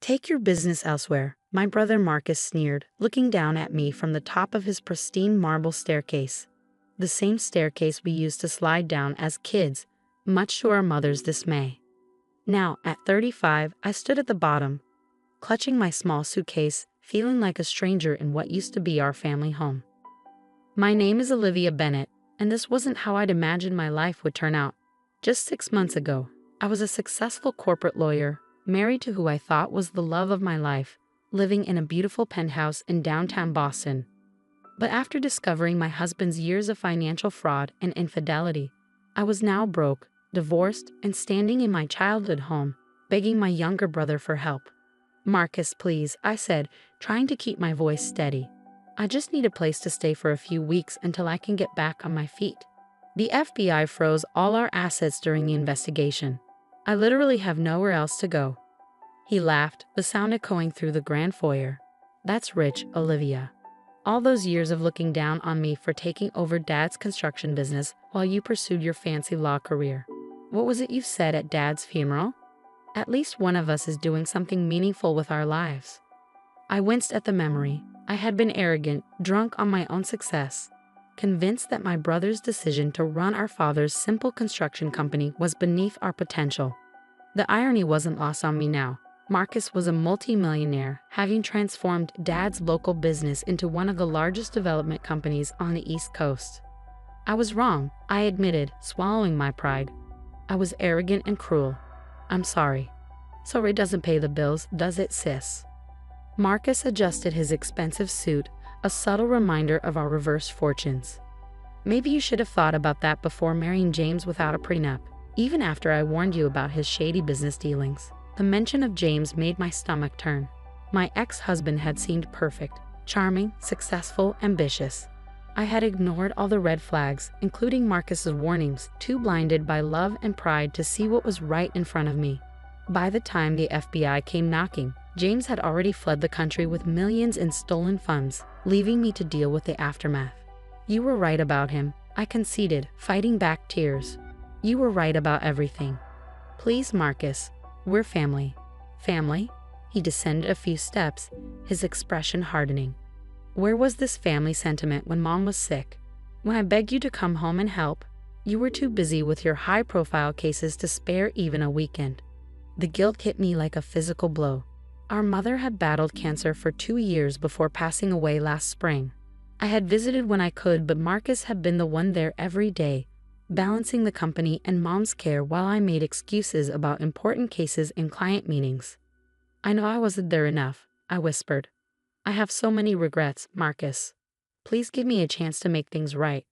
Take your business elsewhere, my brother Marcus sneered, looking down at me from the top of his pristine marble staircase. The same staircase we used to slide down as kids, much to our mother's dismay. Now, at 35, I stood at the bottom, clutching my small suitcase, feeling like a stranger in what used to be our family home. My name is Olivia Bennett, and this wasn't how I'd imagined my life would turn out. Just 6 months ago, I was a successful corporate lawyer, married to who I thought was the love of my life, living in a beautiful penthouse in downtown Boston. But after discovering my husband's years of financial fraud and infidelity, I was now broke, divorced, and standing in my childhood home, begging my younger brother for help. "Marcus, please," I said, trying to keep my voice steady. "I just need a place to stay for a few weeks until I can get back on my feet. The FBI froze all our assets during the investigation. I literally have nowhere else to go." He laughed, the sound echoing through the grand foyer. "That's rich, Olivia. All those years of looking down on me for taking over Dad's construction business while you pursued your fancy law career. What was it you said at Dad's funeral? At least one of us is doing something meaningful with our lives." I winced at the memory. I had been arrogant, drunk on my own success, convinced that my brother's decision to run our father's simple construction company was beneath our potential. The irony wasn't lost on me now. Marcus was a multi-millionaire, having transformed Dad's local business into one of the largest development companies on the East Coast. I was wrong, I admitted, swallowing my pride. I was arrogant and cruel. "I'm sorry." "Sorry doesn't pay the bills, does it, sis?" Marcus adjusted his expensive suit, a subtle reminder of our reverse fortunes. "Maybe you should have thought about that before marrying James without a prenup, even after I warned you about his shady business dealings." The mention of James made my stomach turn. My ex-husband had seemed perfect, charming, successful, ambitious. I had ignored all the red flags, including Marcus's warnings, too blinded by love and pride to see what was right in front of me. By the time the FBI came knocking, James had already fled the country with millions in stolen funds, leaving me to deal with the aftermath. "You were right about him," I conceded, fighting back tears. "You were right about everything. Please, Marcus, we're family." "Family?" He descended a few steps, his expression hardening. "Where was this family sentiment when Mom was sick? When I begged you to come home and help, you were too busy with your high-profile cases to spare even a weekend." The guilt hit me like a physical blow. Our mother had battled cancer for 2 years before passing away last spring. I had visited when I could, but Marcus had been the one there every day, balancing the company and Mom's care while I made excuses about important cases in client meetings. "I know I wasn't there enough," I whispered. "I have so many regrets, Marcus. Please give me a chance to make things right."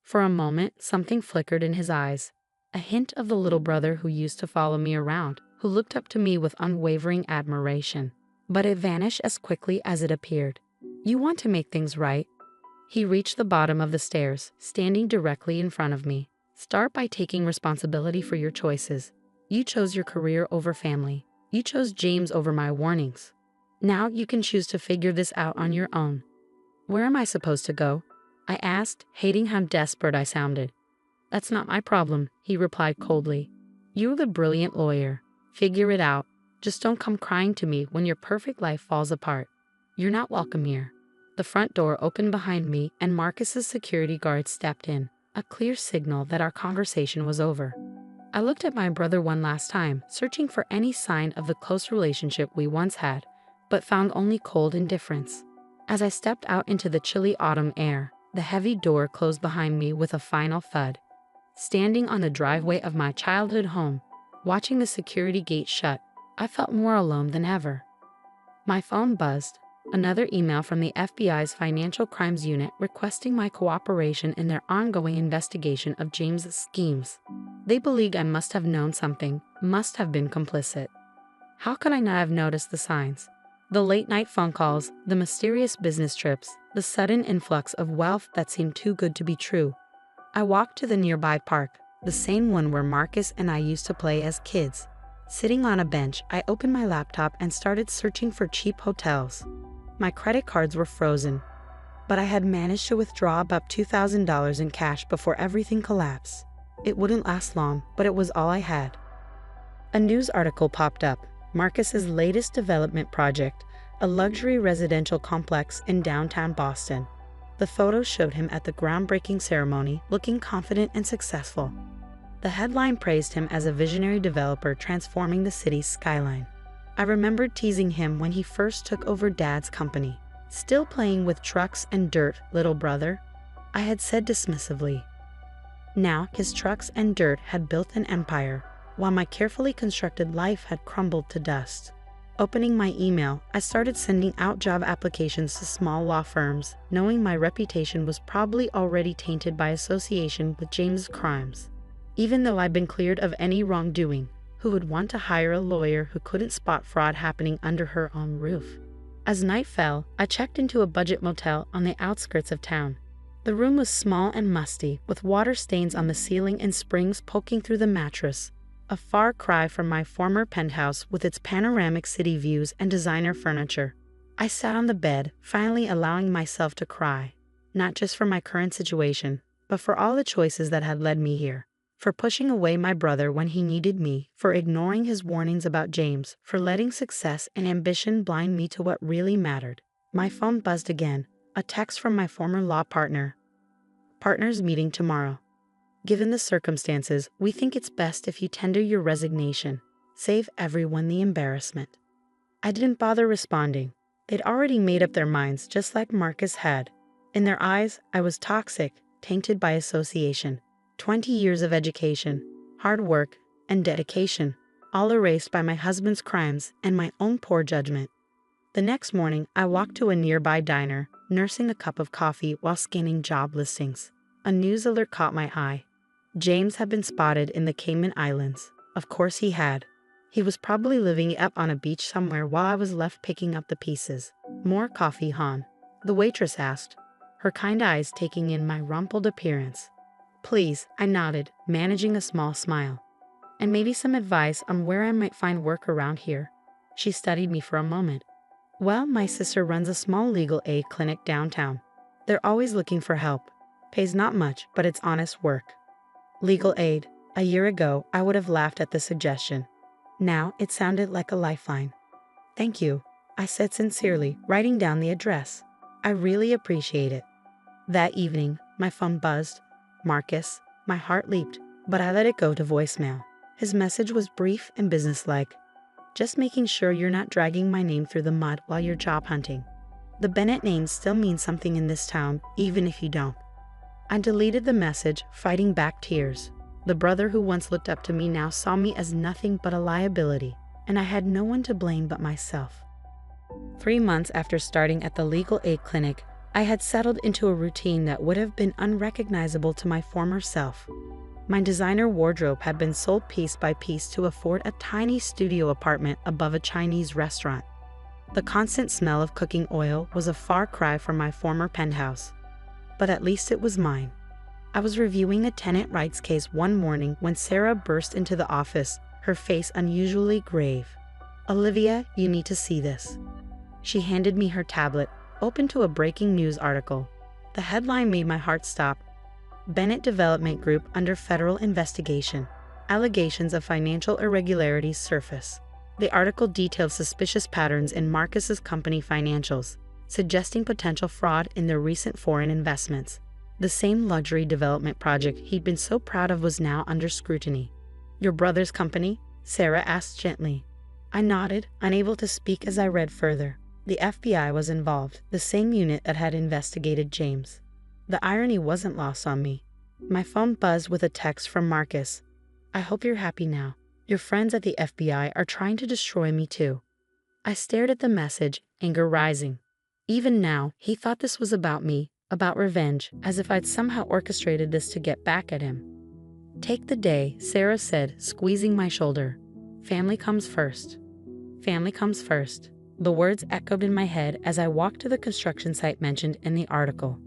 For a moment, something flickered in his eyes, a hint of the little brother who used to follow me around, who looked up to me with unwavering admiration. But it vanished as quickly as it appeared. "You want to make things right?" He reached the bottom of the stairs, standing directly in front of me. "Start by taking responsibility for your choices. You chose your career over family. You chose James over my warnings. Now you can choose to figure this out on your own." "Where am I supposed to go?" I asked, hating how desperate I sounded. "That's not my problem," he replied coldly. "You're the brilliant lawyer. Figure it out. Just don't come crying to me when your perfect life falls apart. You're not welcome here." The front door opened behind me and Marcus's security guard stepped in, a clear signal that our conversation was over. I looked at my brother one last time, searching for any sign of the close relationship we once had, but found only cold indifference. As I stepped out into the chilly autumn air, the heavy door closed behind me with a final thud. Standing on the driveway of my childhood home, watching the security gate shut, I felt more alone than ever. My phone buzzed. Another email from the FBI's Financial Crimes Unit requesting my cooperation in their ongoing investigation of James's schemes. They believed I must have known something, must have been complicit. How could I not have noticed the signs? The late-night phone calls, the mysterious business trips, the sudden influx of wealth that seemed too good to be true. I walked to the nearby park, the same one where Marcus and I used to play as kids. Sitting on a bench, I opened my laptop and started searching for cheap hotels. My credit cards were frozen, but I had managed to withdraw about $2,000 in cash before everything collapsed. It wouldn't last long, but it was all I had. A news article popped up. Marcus's latest development project, a luxury residential complex in downtown Boston. The photos showed him at the groundbreaking ceremony, looking confident and successful. The headline praised him as a visionary developer transforming the city's skyline. I remembered teasing him when he first took over Dad's company. "Still playing with trucks and dirt, little brother?" I had said dismissively. Now his trucks and dirt had built an empire, while my carefully constructed life had crumbled to dust. Opening my email, I started sending out job applications to small law firms, knowing my reputation was probably already tainted by association with James' crimes. Even though I'd been cleared of any wrongdoing, who would want to hire a lawyer who couldn't spot fraud happening under her own roof? As night fell, I checked into a budget motel on the outskirts of town. The room was small and musty, with water stains on the ceiling and springs poking through the mattress. A far cry from my former penthouse with its panoramic city views and designer furniture. I sat on the bed, finally allowing myself to cry. Not just for my current situation, but for all the choices that had led me here. For pushing away my brother when he needed me, for ignoring his warnings about James, for letting success and ambition blind me to what really mattered. My phone buzzed again, a text from my former law partner. "Partners meeting tomorrow. Given the circumstances, we think it's best if you tender your resignation. Save everyone the embarrassment." I didn't bother responding. They'd already made up their minds just like Marcus had. In their eyes, I was toxic, tainted by association. 20 years of education, hard work, and dedication, all erased by my husband's crimes and my own poor judgment. The next morning, I walked to a nearby diner, nursing a cup of coffee while scanning job listings. A news alert caught my eye. James had been spotted in the Cayman Islands. Of course he had. He was probably living up on a beach somewhere while I was left picking up the pieces. "More coffee, hon?" the waitress asked, her kind eyes taking in my rumpled appearance. "Please," I nodded, managing a small smile. "And maybe some advice on where I might find work around here." She studied me for a moment. "Well, my sister runs a small legal aid clinic downtown. They're always looking for help. Pays not much, but it's honest work." Legal aid. A year ago, I would have laughed at the suggestion. Now, it sounded like a lifeline. "Thank you," I said sincerely, writing down the address. "I really appreciate it." That evening, my phone buzzed. Marcus. My heart leaped, but I let it go to voicemail. His message was brief and businesslike. "Just making sure you're not dragging my name through the mud while you're job hunting. The Bennett name still means something in this town, even if you don't." I deleted the message, fighting back tears. The brother who once looked up to me now saw me as nothing but a liability, and I had no one to blame but myself. 3 months after starting at the legal aid clinic, I had settled into a routine that would have been unrecognizable to my former self. My designer wardrobe had been sold piece by piece to afford a tiny studio apartment above a Chinese restaurant. The constant smell of cooking oil was a far cry from my former penthouse, but at least it was mine. I was reviewing a tenant rights case one morning when Sarah burst into the office, her face unusually grave. "Olivia, you need to see this." She handed me her tablet, open to a breaking news article. The headline made my heart stop. "Bennett Development Group under federal investigation. Allegations of financial irregularities surface." The article detailed suspicious patterns in Marcus's company financials, suggesting potential fraud in their recent foreign investments. The same luxury development project he'd been so proud of was now under scrutiny. "Your brother's company?" Sarah asked gently. I nodded, unable to speak as I read further. The FBI was involved, the same unit that had investigated James. The irony wasn't lost on me. My phone buzzed with a text from Marcus. "I hope you're happy now. Your friends at the FBI are trying to destroy me too." I stared at the message, anger rising. Even now, he thought this was about me, about revenge, as if I'd somehow orchestrated this to get back at him. "Take the day," Sarah said, squeezing my shoulder. "Family comes first." Family comes first. The words echoed in my head as I walked to the construction site mentioned in the article.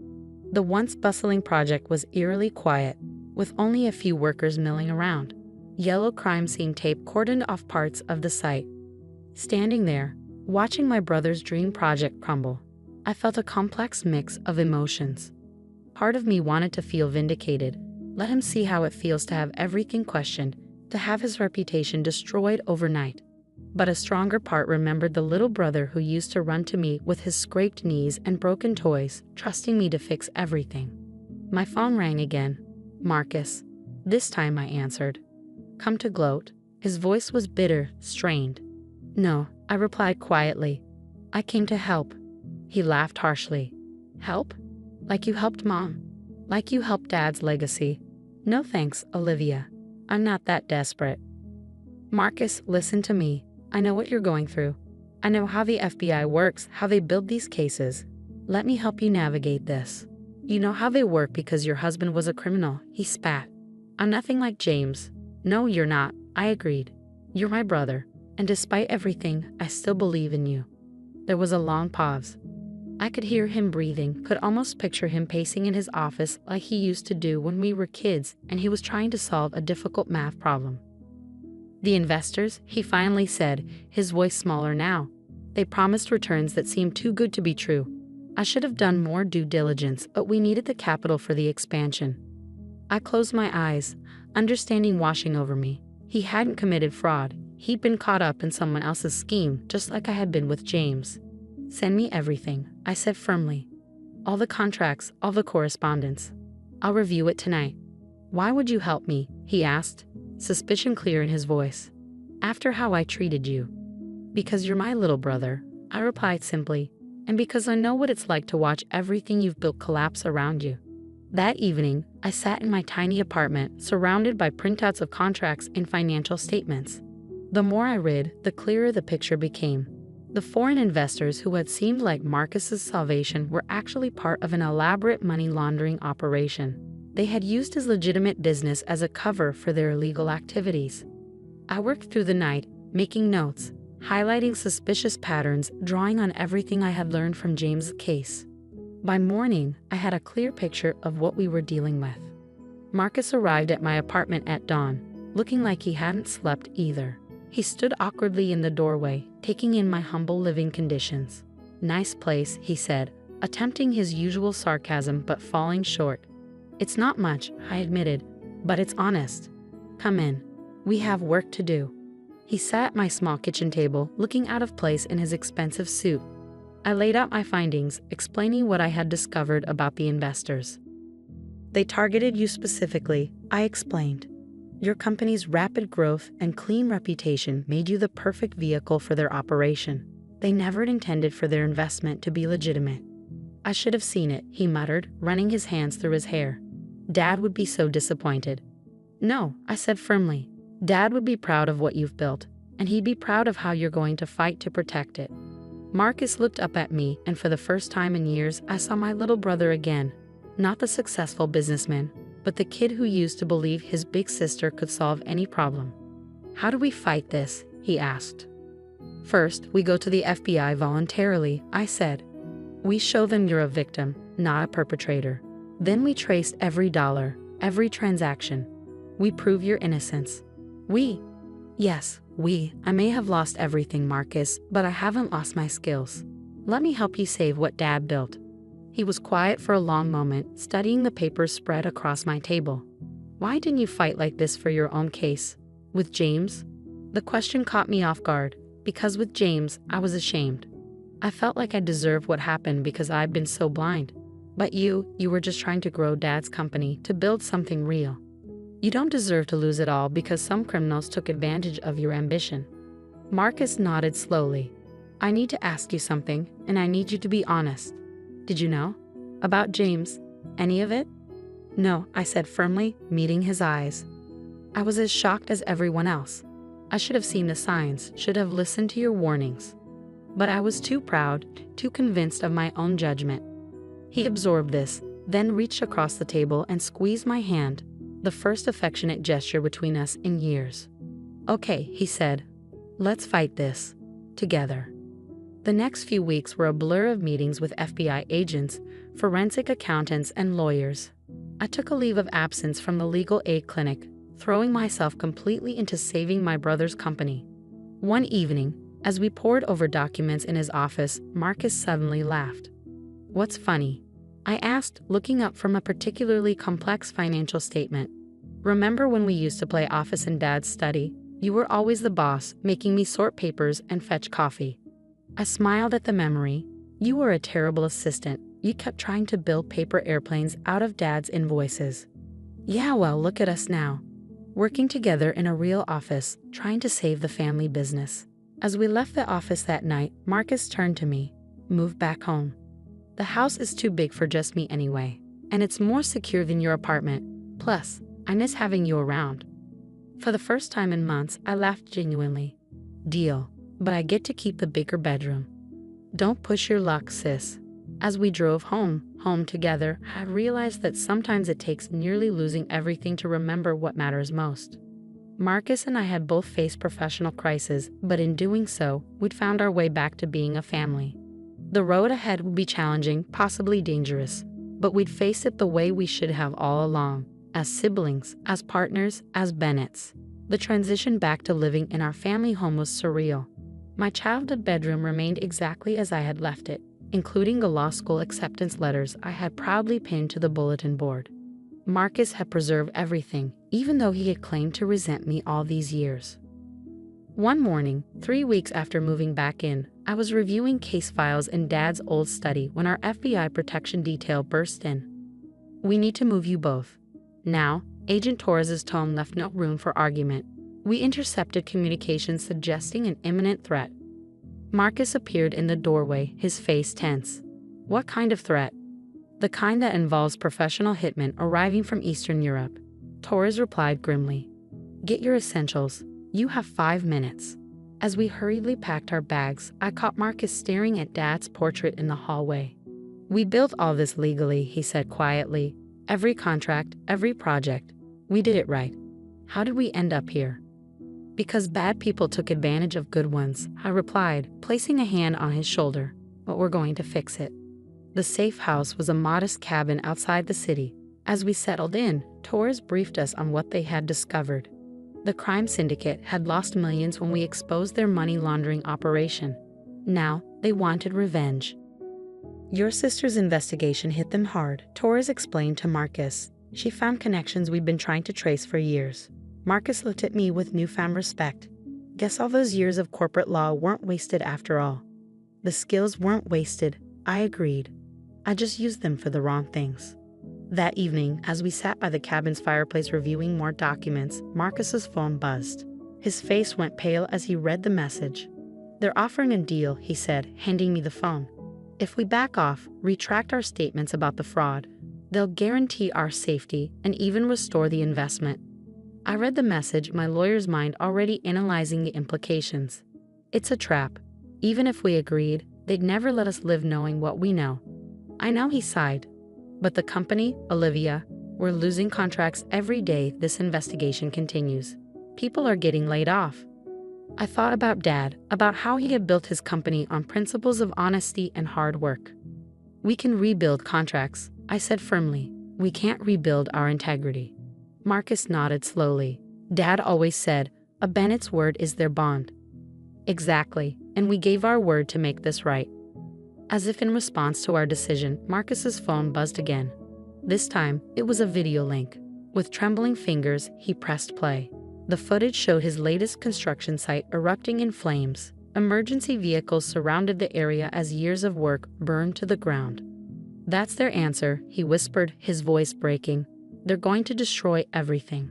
The once bustling project was eerily quiet, with only a few workers milling around. Yellow crime scene tape cordoned off parts of the site. Standing there, watching my brother's dream project crumble, I felt a complex mix of emotions. Part of me wanted to feel vindicated, let him see how it feels to have everything questioned, to have his reputation destroyed overnight. But a stronger part remembered the little brother who used to run to me with his scraped knees and broken toys, trusting me to fix everything. My phone rang again. Marcus. This time I answered. Come to gloat. His voice was bitter, strained. No, I replied quietly. I came to help. He laughed harshly. Help? Like you helped Mom? Like you helped Dad's legacy? No thanks, Olivia. I'm not that desperate. Marcus, listen to me. I know what you're going through. I know how the FBI works, how they build these cases. Let me help you navigate this. You know how they work because your husband was a criminal, he spat. I'm nothing like James. No, you're not, I agreed. You're my brother, and despite everything, I still believe in you. There was a long pause. I could hear him breathing, could almost picture him pacing in his office like he used to do when we were kids and he was trying to solve a difficult math problem. The investors, he finally said, his voice smaller now. They promised returns that seemed too good to be true. I should have done more due diligence, but we needed the capital for the expansion. I closed my eyes, understanding washing over me. He hadn't committed fraud. He'd been caught up in someone else's scheme, just like I had been with James. Send me everything, I said firmly. All the contracts, all the correspondence. I'll review it tonight. Why would you help me? He asked, suspicion clear in his voice. After how I treated you. Because you're my little brother, I replied simply, and because I know what it's like to watch everything you've built collapse around you. That evening, I sat in my tiny apartment, surrounded by printouts of contracts and financial statements. The more I read, the clearer the picture became. The foreign investors who had seemed like Marcus's salvation were actually part of an elaborate money laundering operation. They had used his legitimate business as a cover for their illegal activities. I worked through the night, making notes, highlighting suspicious patterns, drawing on everything I had learned from James' case. By morning, I had a clear picture of what we were dealing with. Marcus arrived at my apartment at dawn, looking like he hadn't slept either. He stood awkwardly in the doorway, taking in my humble living conditions. Nice place, he said, attempting his usual sarcasm but falling short. It's not much, I admitted, but it's honest. Come in. We have work to do. He sat at my small kitchen table, looking out of place in his expensive suit. I laid out my findings, explaining what I had discovered about the investors. They targeted you specifically, I explained. Your company's rapid growth and clean reputation made you the perfect vehicle for their operation. They never intended for their investment to be legitimate. I should have seen it, he muttered, running his hands through his hair. Dad would be so disappointed. No, I said firmly. Dad would be proud of what you've built, and he'd be proud of how you're going to fight to protect it. Marcus looked up at me, and for the first time in years, I saw my little brother again. Not the successful businessman, but the kid who used to believe his big sister could solve any problem. How do we fight this? He asked. First, we go to the FBI voluntarily, I said. We show them you're a victim, not a perpetrator. Then we trace every dollar, every transaction. We prove your innocence. We? Yes, we. I may have lost everything, Marcus, but I haven't lost my skills. Let me help you save what Dad built. He was quiet for a long moment, studying the papers spread across my table. Why didn't you fight like this for your own case? With James? The question caught me off guard, because with James, I was ashamed. I felt like I deserved what happened because I'd been so blind. But you were just trying to grow Dad's company, to build something real. You don't deserve to lose it all because some criminals took advantage of your ambition. Marcus nodded slowly. I need to ask you something, and I need you to be honest. Did you know? About James? Any of it? No, I said firmly, meeting his eyes. I was as shocked as everyone else. I should have seen the signs, should have listened to your warnings. But I was too proud, too convinced of my own judgment. He absorbed this, then reached across the table and squeezed my hand, the first affectionate gesture between us in years. Okay, he said. Let's fight this. Together. The next few weeks were a blur of meetings with FBI agents, forensic accountants, and lawyers. I took a leave of absence from the legal aid clinic, throwing myself completely into saving my brother's company. One evening, as we pored over documents in his office, Marcus suddenly laughed. What's funny? I asked, looking up from a particularly complex financial statement. Remember when we used to play office in Dad's study? You were always the boss, making me sort papers and fetch coffee. I smiled at the memory. You were a terrible assistant. You kept trying to build paper airplanes out of Dad's invoices. Yeah, well, look at us now. Working together in a real office, trying to save the family business. As we left the office that night, Marcus turned to me. Move back home. The house is too big for just me anyway, and it's more secure than your apartment. Plus, I miss having you around. For the first time in months, I laughed genuinely. Deal, but I get to keep the bigger bedroom. Don't push your luck, sis. As we drove home together, I realized that sometimes it takes nearly losing everything to remember what matters most. Marcus and I had both faced professional crises, but in doing so, we'd found our way back to being a family. The road ahead would be challenging, possibly dangerous, but we'd face it the way we should have all along, as siblings, as partners, as Bennetts. The transition back to living in our family home was surreal. My childhood bedroom remained exactly as I had left it, including the law school acceptance letters I had proudly pinned to the bulletin board. Marcus had preserved everything, even though he had claimed to resent me all these years. One morning, 3 weeks after moving back in, I was reviewing case files in Dad's old study when our FBI protection detail burst in. We need to move you both. Now, Agent Torres's tone left no room for argument. We intercepted communications suggesting an imminent threat. Marcus appeared in the doorway, his face tense. What kind of threat? The kind that involves professional hitmen arriving from Eastern Europe. Torres replied grimly. Get your essentials. You have 5 minutes. As we hurriedly packed our bags, I caught Marcus staring at Dad's portrait in the hallway. We built all this legally, he said quietly. Every contract, every project. We did it right. How did we end up here? Because bad people took advantage of good ones, I replied, placing a hand on his shoulder. But we're going to fix it. The safe house was a modest cabin outside the city. As we settled in, Torres briefed us on what they had discovered. The crime syndicate had lost millions when we exposed their money laundering operation. Now, they wanted revenge. Your sister's investigation hit them hard, Torres explained to Marcus. She found connections we'd been trying to trace for years. Marcus looked at me with newfound respect. Guess all those years of corporate law weren't wasted after all. The skills weren't wasted, I agreed. I just used them for the wrong things. That evening, as we sat by the cabin's fireplace reviewing more documents, Marcus's phone buzzed. His face went pale as he read the message. They're offering a deal, he said, handing me the phone. If we back off, retract our statements about the fraud, they'll guarantee our safety and even restore the investment. I read the message, my lawyer's mind already analyzing the implications. It's a trap. Even if we agreed, they'd never let us live knowing what we know. I know, he sighed. But the company, Olivia, we're losing contracts every day this investigation continues. People are getting laid off. I thought about Dad, about how he had built his company on principles of honesty and hard work. We can rebuild contracts, I said firmly. We can't rebuild our integrity. Marcus nodded slowly. Dad always said, a Bennett's word is their bond. Exactly, and we gave our word to make this right. As if in response to our decision, Marcus's phone buzzed again. This time, it was a video link. With trembling fingers, he pressed play. The footage showed his latest construction site erupting in flames. Emergency vehicles surrounded the area as years of work burned to the ground. That's their answer, he whispered, his voice breaking. They're going to destroy everything.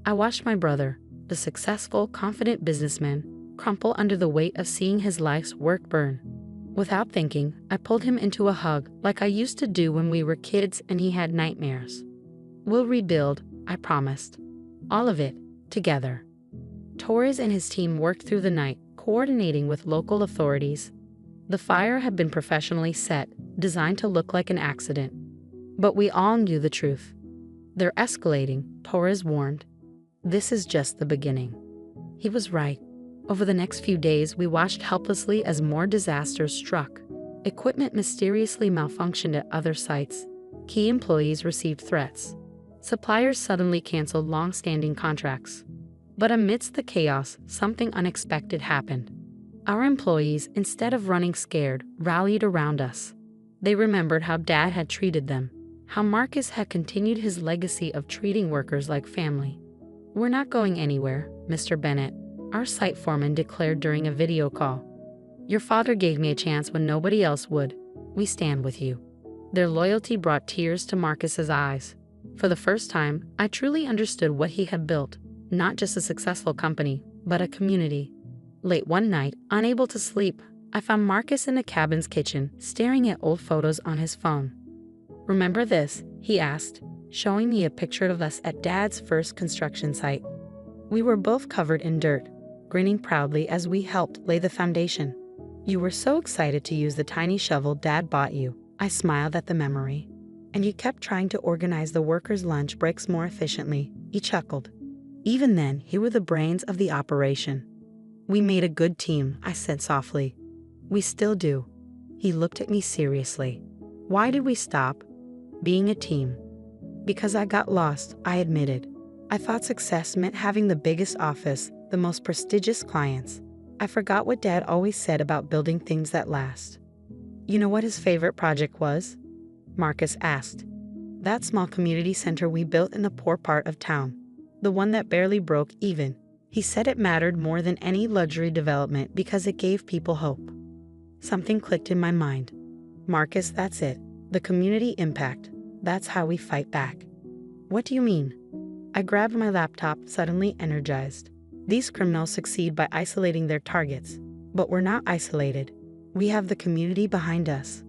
I watched my brother, the successful, confident businessman, crumple under the weight of seeing his life's work burn. Without thinking, I pulled him into a hug like I used to do when we were kids and he had nightmares. We'll rebuild, I promised. All of it, together. Torres and his team worked through the night, coordinating with local authorities. The fire had been professionally set, designed to look like an accident. But we all knew the truth. They're escalating, Torres warned. This is just the beginning. He was right. Over the next few days, we watched helplessly as more disasters struck. Equipment mysteriously malfunctioned at other sites. Key employees received threats. Suppliers suddenly canceled long-standing contracts. But amidst the chaos, something unexpected happened. Our employees, instead of running scared, rallied around us. They remembered how Dad had treated them, how Marcus had continued his legacy of treating workers like family. We're not going anywhere, Mr. Bennett, our site foreman declared during a video call. Your father gave me a chance when nobody else would. We stand with you. Their loyalty brought tears to Marcus's eyes. For the first time, I truly understood what he had built, not just a successful company, but a community. Late one night, unable to sleep, I found Marcus in the cabin's kitchen, staring at old photos on his phone. Remember this? He asked, showing me a picture of us at Dad's first construction site. We were both covered in dirt, grinning proudly as we helped lay the foundation. You were so excited to use the tiny shovel Dad bought you. I smiled at the memory. And you kept trying to organize the workers' lunch breaks more efficiently. He chuckled. Even then, you were the brains of the operation. We made a good team, I said softly. We still do. He looked at me seriously. Why did we stop being a team? Because I got lost, I admitted. I thought success meant having the biggest office, the most prestigious clients. I forgot what Dad always said about building things that last. You know what his favorite project was? Marcus asked. That small community center we built in the poor part of town. The one that barely broke even. He said it mattered more than any luxury development because it gave people hope. Something clicked in my mind. Marcus, that's it. The community impact. That's how we fight back. What do you mean? I grabbed my laptop, suddenly energized. These criminals succeed by isolating their targets. But we're not isolated. We have the community behind us.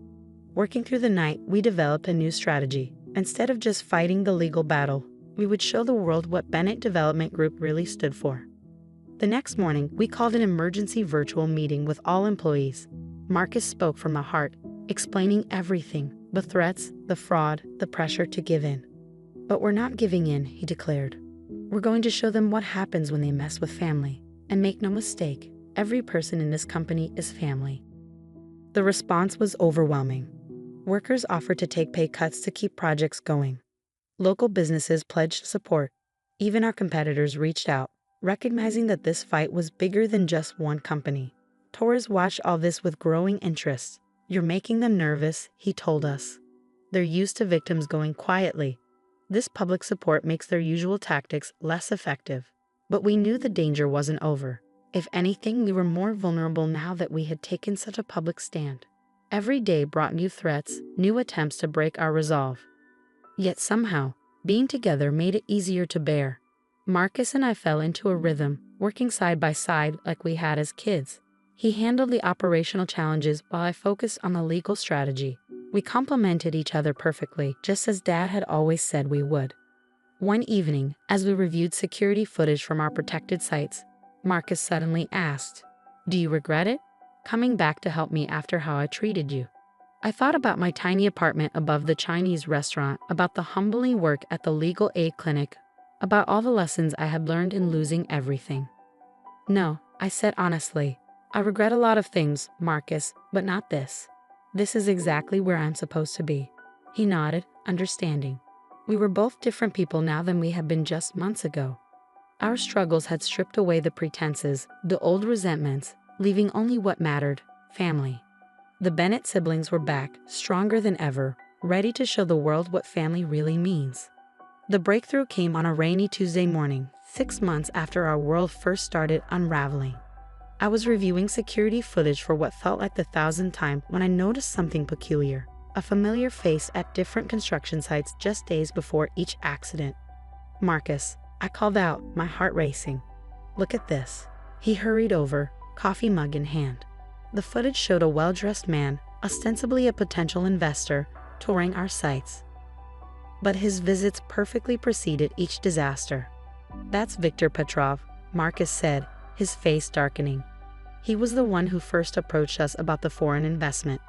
Working through the night, we developed a new strategy. Instead of just fighting the legal battle, we would show the world what Bennett Development Group really stood for. The next morning, we called an emergency virtual meeting with all employees. Marcus spoke from the heart, explaining everything, the threats, the fraud, the pressure to give in. But we're not giving in, he declared. We're going to show them what happens when they mess with family. And make no mistake, every person in this company is family. The response was overwhelming. Workers offered to take pay cuts to keep projects going. Local businesses pledged support. Even our competitors reached out, recognizing that this fight was bigger than just one company. Torres watched all this with growing interest. You're making them nervous, he told us. They're used to victims going quietly. This public support makes their usual tactics less effective. But we knew the danger wasn't over. If anything, we were more vulnerable now that we had taken such a public stand. Every day brought new threats, new attempts to break our resolve. Yet somehow, being together made it easier to bear. Marcus and I fell into a rhythm, working side by side like we had as kids. He handled the operational challenges while I focused on the legal strategy. We complemented each other perfectly, just as Dad had always said we would. One evening, as we reviewed security footage from our protected sites, Marcus suddenly asked, "Do you regret it? Coming back to help me after how I treated you?" I thought about my tiny apartment above the Chinese restaurant, about the humbling work at the legal aid clinic, about all the lessons I had learned in losing everything. No, I said honestly. I regret a lot of things, Marcus, but not this. This is exactly where I'm supposed to be. He nodded, understanding. We were both different people now than we had been just months ago. Our struggles had stripped away the pretenses, the old resentments, leaving only what mattered, family. The Bennett siblings were back, stronger than ever, ready to show the world what family really means. The breakthrough came on a rainy Tuesday morning, 6 months after our world first started unraveling. I was reviewing security footage for what felt like the 1,000th time when I noticed something peculiar, a familiar face at different construction sites just days before each accident. Marcus, I called out, my heart racing. Look at this. He hurried over, coffee mug in hand. The footage showed a well-dressed man, ostensibly a potential investor, touring our sites. But his visits perfectly preceded each disaster. That's Viktor Petrov, Marcus said, his face darkening. He was the one who first approached us about the foreign investment.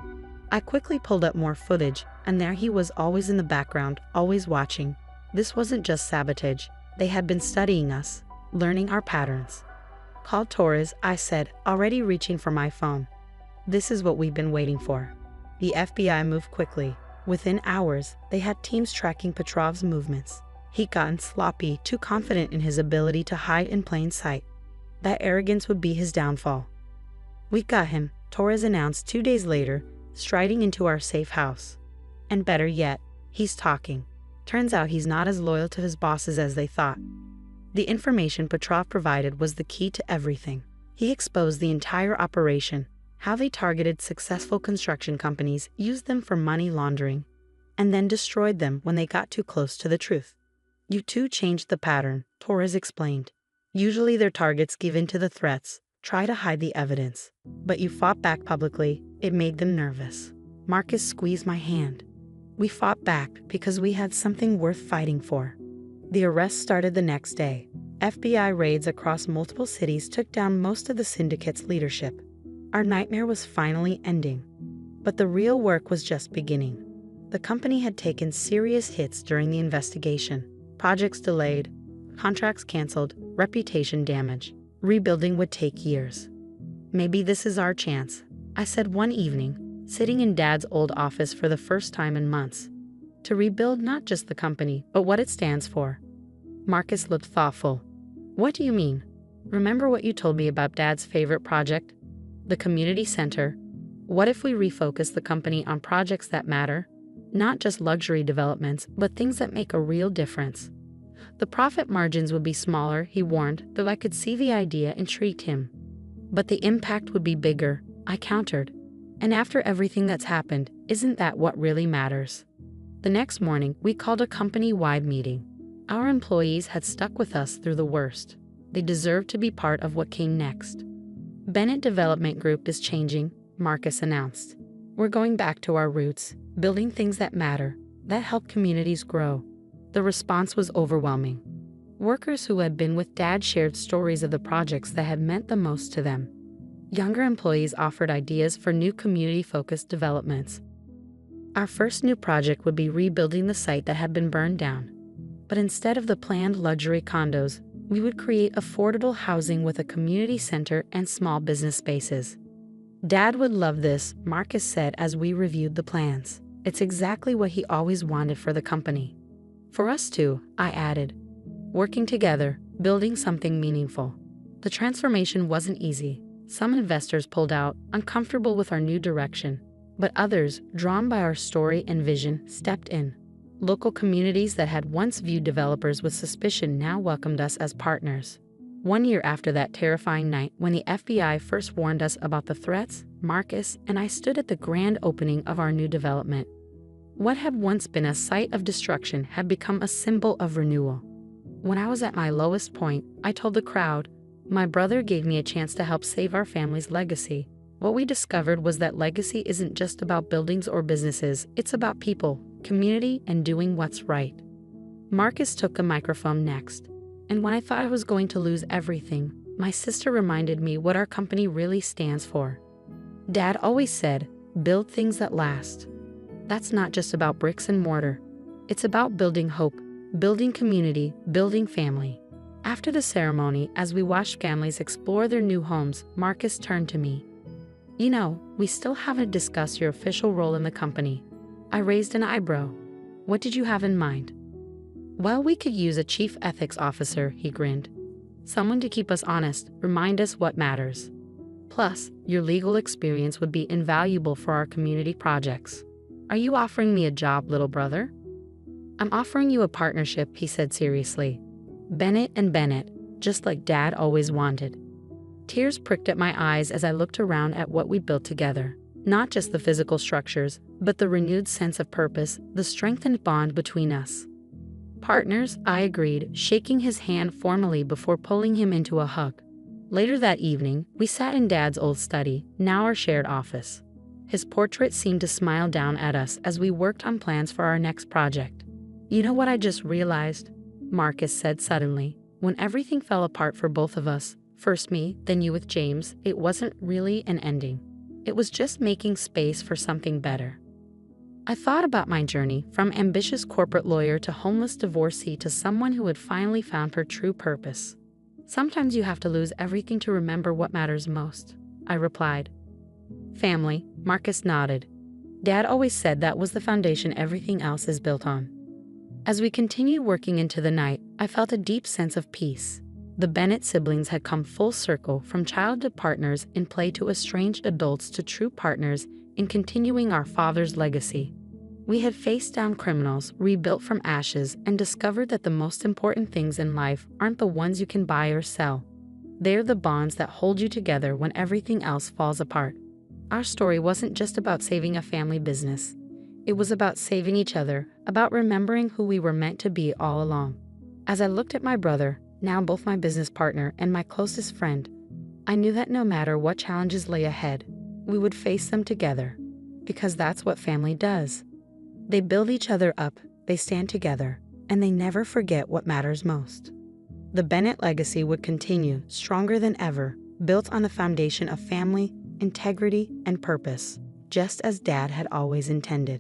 I quickly pulled up more footage, and there he was, always in the background, always watching. This wasn't just sabotage. They had been studying us, learning our patterns. Call Torres, I said, already reaching for my phone. This is what we've been waiting for. The FBI moved quickly. Within hours, they had teams tracking Petrov's movements. He'd gotten sloppy, too confident in his ability to hide in plain sight. That arrogance would be his downfall. We got him, Torres announced 2 days later, striding into our safe house. And better yet, he's talking. Turns out he's not as loyal to his bosses as they thought. The information Petrov provided was the key to everything. He exposed the entire operation, how they targeted successful construction companies, used them for money laundering, and then destroyed them when they got too close to the truth. You two changed the pattern, Torres explained. Usually their targets give in to the threats, try to hide the evidence. But you fought back publicly. It made them nervous. Marcus squeezed my hand. We fought back because we had something worth fighting for. The arrest started the next day. FBI raids across multiple cities took down most of the syndicate's leadership. Our nightmare was finally ending. But the real work was just beginning. The company had taken serious hits during the investigation. Projects delayed, contracts canceled, reputation damage. Rebuilding would take years. Maybe this is our chance, I said one evening, sitting in Dad's old office for the first time in months. To rebuild not just the company, but what it stands for. Marcus looked thoughtful. What do you mean? Remember what you told me about Dad's favorite project? The community center. What if we refocus the company on projects that matter? Not just luxury developments, but things that make a real difference. The profit margins would be smaller, he warned, though I could see the idea intrigued him. But the impact would be bigger, I countered. And after everything that's happened, isn't that what really matters? The next morning, we called a company-wide meeting. Our employees had stuck with us through the worst. They deserved to be part of what came next. Bennett Development Group is changing, Marcus announced. We're going back to our roots, building things that matter, that help communities grow. The response was overwhelming. Workers who had been with Dad shared stories of the projects that had meant the most to them. Younger employees offered ideas for new community-focused developments. Our first new project would be rebuilding the site that had been burned down. But instead of the planned luxury condos, we would create affordable housing with a community center and small business spaces. Dad would love this, Marcus said as we reviewed the plans. It's exactly what he always wanted for the company. For us too, I added. Working together, building something meaningful. The transformation wasn't easy. Some investors pulled out, uncomfortable with our new direction. But others, drawn by our story and vision, stepped in. Local communities that had once viewed developers with suspicion now welcomed us as partners. 1 year after that terrifying night when the FBI first warned us about the threats, Marcus and I stood at the grand opening of our new development. What had once been a site of destruction had become a symbol of renewal. When I was at my lowest point, I told the crowd, my brother gave me a chance to help save our family's legacy. What we discovered was that legacy isn't just about buildings or businesses, it's about people, community, and doing what's right. Marcus took the microphone next, and when I thought I was going to lose everything, my sister reminded me what our company really stands for. Dad always said, build things that last. That's not just about bricks and mortar. It's about building hope, building community, building family. After the ceremony, as we watched families explore their new homes, Marcus turned to me. You know, we still haven't discussed your official role in the company. I raised an eyebrow. What did you have in mind? Well, we could use a chief ethics officer, he grinned. Someone to keep us honest, remind us what matters. Plus, your legal experience would be invaluable for our community projects. Are you offering me a job, little brother? I'm offering you a partnership, he said seriously. Bennett and Bennett, just like Dad always wanted. Tears pricked at my eyes as I looked around at what we built together. Not just the physical structures, but the renewed sense of purpose, the strengthened bond between us. Partners, I agreed, shaking his hand formally before pulling him into a hug. Later that evening, we sat in Dad's old study, now our shared office. His portrait seemed to smile down at us as we worked on plans for our next project. You know what I just realized? Marcus said suddenly, when everything fell apart for both of us, first me, then you with James, it wasn't really an ending. It was just making space for something better. I thought about my journey, from ambitious corporate lawyer to homeless divorcee to someone who had finally found her true purpose. Sometimes you have to lose everything to remember what matters most, I replied. Family, Marcus nodded. Dad always said that was the foundation everything else is built on. As we continued working into the night, I felt a deep sense of peace. The Bennett siblings had come full circle, from childhood partners in play to estranged adults to true partners in continuing our father's legacy. We had faced down criminals, rebuilt from ashes, and discovered that the most important things in life aren't the ones you can buy or sell. They're the bonds that hold you together when everything else falls apart. Our story wasn't just about saving a family business. It was about saving each other, about remembering who we were meant to be all along. As I looked at my brother, now both my business partner and my closest friend, I knew that no matter what challenges lay ahead, we would face them together. Because that's what family does. They build each other up, they stand together, and they never forget what matters most. The Bennett legacy would continue, stronger than ever, built on a foundation of family, integrity, and purpose, just as Dad had always intended.